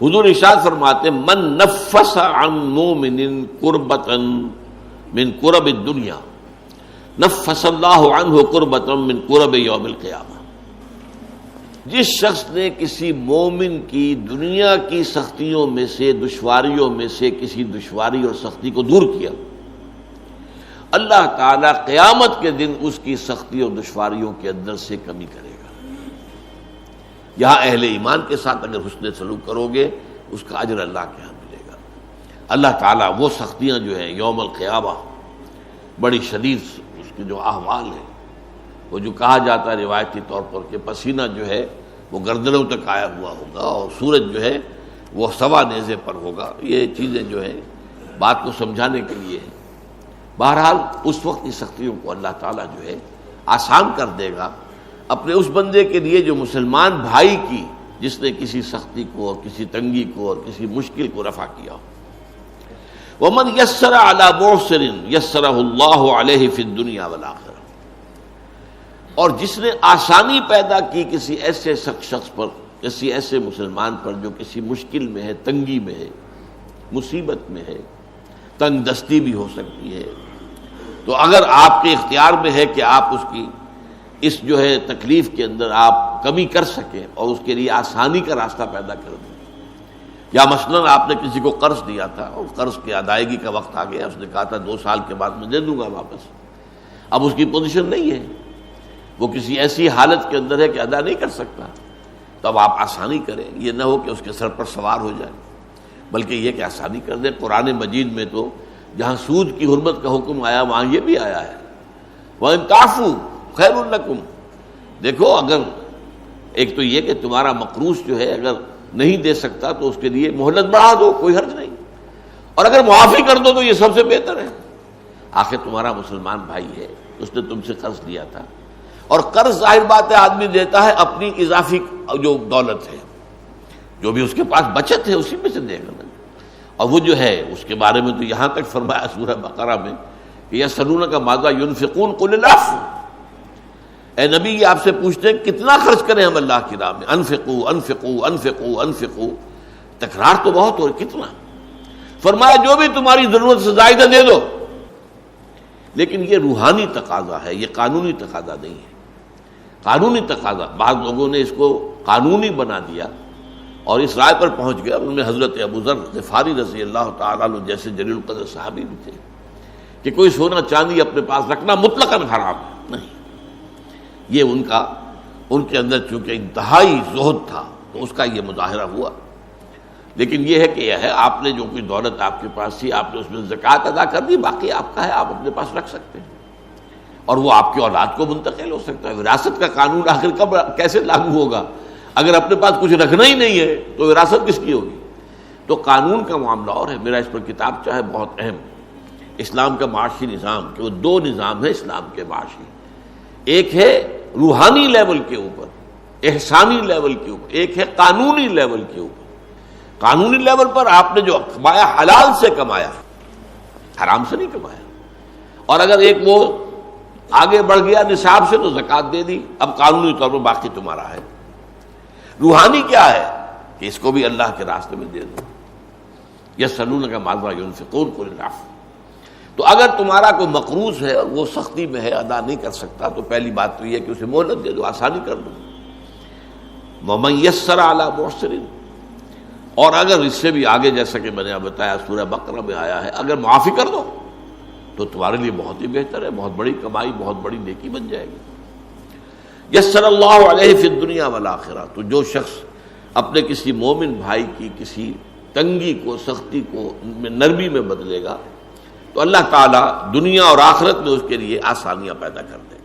حضور ارشاد فرماتے من نفس عن مومن کربۃ من کرب الدنیا نفس اللہ عنہ کربۃ من کرب یوم القیامہ، جس شخص نے کسی مومن کی دنیا کی سختیوں میں سے، دشواریوں میں سے کسی دشواری اور سختی کو دور کیا، اللہ تعالیٰ قیامت کے دن اس کی سختی اور دشواریوں کے اندر سے کمی کرے گا۔ یہاں اہل ایمان کے ساتھ اگر حسن سلوک کرو گے اس کا اجر اللہ کے ہاں ملے گا۔ اللہ تعالیٰ وہ سختیاں جو ہیں یوم القیامہ بڑی شدید اس کے جو احوال ہیں، وہ جو کہا جاتا ہے روایتی طور پر کہ پسینہ جو ہے وہ گردنوں تک آیا ہوا ہوگا اور سورج جو ہے وہ سوا نیزے پر ہوگا، یہ چیزیں جو ہیں بات کو سمجھانے کے لیے ہیں۔ بہرحال اس وقت کی سختیوں کو اللہ تعالیٰ جو ہے آسان کر دے گا اپنے اس بندے کے لیے جو مسلمان بھائی کی، جس نے کسی سختی کو اور کسی تنگی کو اور کسی مشکل کو رفع کیا ہو۔ وَمَنْ يَسَّرَ عَلَى مُعْسِرٍ يَسَّرَهُ اللَّهُ عَلَيْهِ فِي الدُّنْيَا وَالْآخِرَةِ، اور جس نے آسانی پیدا کی کسی ایسے شخص پر، کسی ایسے مسلمان پر جو کسی مشکل میں ہے، تنگی میں ہے، مصیبت میں ہے، تنگ دستی بھی ہو سکتی ہے، تو اگر آپ کے اختیار میں ہے کہ آپ اس کی اس جو ہے تکلیف کے اندر آپ کمی کر سکیں اور اس کے لیے آسانی کا راستہ پیدا کر دیں، یا مثلاً آپ نے کسی کو قرض دیا تھا اور قرض کی ادائیگی کا وقت آ گیا، اس نے کہا تھا 2 سال کے بعد میں دے دوں گا واپس، اب اس کی پوزیشن نہیں ہے، وہ کسی ایسی حالت کے اندر ہے کہ ادا نہیں کر سکتا، تو اب آپ آسانی کریں، یہ نہ ہو کہ اس کے سر پر سوار ہو جائے، بلکہ یہ کہ آسانی کر دیں۔ قرآن مجید میں تو جہاں سود کی حرمت کا حکم آیا وہاں یہ بھی آیا ہے وَإِن تَعْفُوا خَيْرٌ لَكُمْ، دیکھو اگر ایک تو یہ کہ تمہارا مقروض جو ہے اگر نہیں دے سکتا تو اس کے لیے مہلت بڑھا دو، کوئی حرج نہیں، اور اگر معافی کر دو تو یہ سب سے بہتر ہے۔ آخر تمہارا مسلمان بھائی ہے، اس نے تم سے قرض لیا تھا، اور قرض ظاہر بات ہے آدمی دیتا ہے اپنی اضافی جو دولت ہے، جو بھی اس کے پاس بچت ہے اسی میں سے دے گا، اور وہ جو ہے اس کے بارے میں تو یہاں تک فرمایا سورہ بقرہ میں کہ یسألونک ماذا ينفقون قل العفو، اے نبی یہ آپ سے پوچھتے ہیں کتنا خرچ کریں ہم اللہ کی راہ میں، انفقوا انفقوا انفقوا انفقوا، تکرار تو بہت ہو رہی، کتنا؟ فرمایا جو بھی تمہاری ضرورت سے زائدہ دے دو، لیکن یہ روحانی تقاضا ہے، یہ قانونی تقاضا نہیں ہے۔ قانونی تقاضا بعض لوگوں نے اس کو قانونی بنا دیا اور اس رائے پر پہنچ گیا، ان میں حضرت ابو ذر غفاری رضی اللہ تعالیٰ عنہ جیسے جلیل القدر صحابی بھی تھے، کہ کوئی سونا چاندی اپنے پاس رکھنا مطلقاً حرام نہیں، یہ ان کے اندر چونکہ انتہائی زہد تھا تو اس کا یہ مظاہرہ ہوا، لیکن یہ ہے کہ یہ ہے آپ نے جو کوئی دولت آپ کے پاس تھی آپ نے اس میں زکوٰۃ ادا کر دی، باقی آپ کا ہے، آپ اپنے پاس رکھ سکتے ہیں، اور وہ آپ کی اولاد کو منتقل ہو سکتا ہے۔ وراثت کا قانون آخر کب کیسے لاگو ہوگا؟ اگر اپنے پاس کچھ رکھنا ہی نہیں ہے تو وراثت کس کی ہوگی؟ تو قانون کا معاملہ اور ہے۔ میرا اس پر کتاب چاہے بہت اہم، اسلام کا معاشی نظام، کہ وہ 2 نظام ہیں اسلام کے معاشی، ایک ہے روحانی لیول کے اوپر، احسانی لیول کے اوپر، ایک ہے قانونی لیول کے اوپر۔ قانونی لیول پر آپ نے جو کمایا حلال سے کمایا، حرام سے نہیں کمایا، اور اگر ایک وہ آگے بڑھ گیا نصاب سے تو زکوٰۃ دے دی، اب قانونی طور پر باقی تمہارا ہے۔ روحانی کیا ہے کہ اس کو بھی اللہ کے راستے میں دے دو، یسألونک ماذا ينفقون قل العفو۔ تو اگر تمہارا کوئی مقروض ہے اور وہ سختی میں ہے، ادا نہیں کر سکتا، تو پہلی بات تو یہ کہ اسے مہلت دے دو، آسانی کر دو۔ وَمَنْ يَسَّرَ عَلَى مُعْسِرٍ، اور اگر اس سے بھی آگے جیسا کہ میں نے بتایا سورہ بقرہ میں آیا ہے، اگر معافی کر دو تو تمہارے لیے بہت ہی بہتر ہے، بہت بڑی کمائی، بہت بڑی نیکی بن جائے گی۔ یسر اللہ علیہ فی الدنیا والآخرہ، تو جو شخص اپنے کسی مومن بھائی کی کسی تنگی کو، سختی کو نرمی میں بدلے گا تو اللہ تعالیٰ دنیا اور آخرت میں اس کے لیے آسانیاں پیدا کر دے گا۔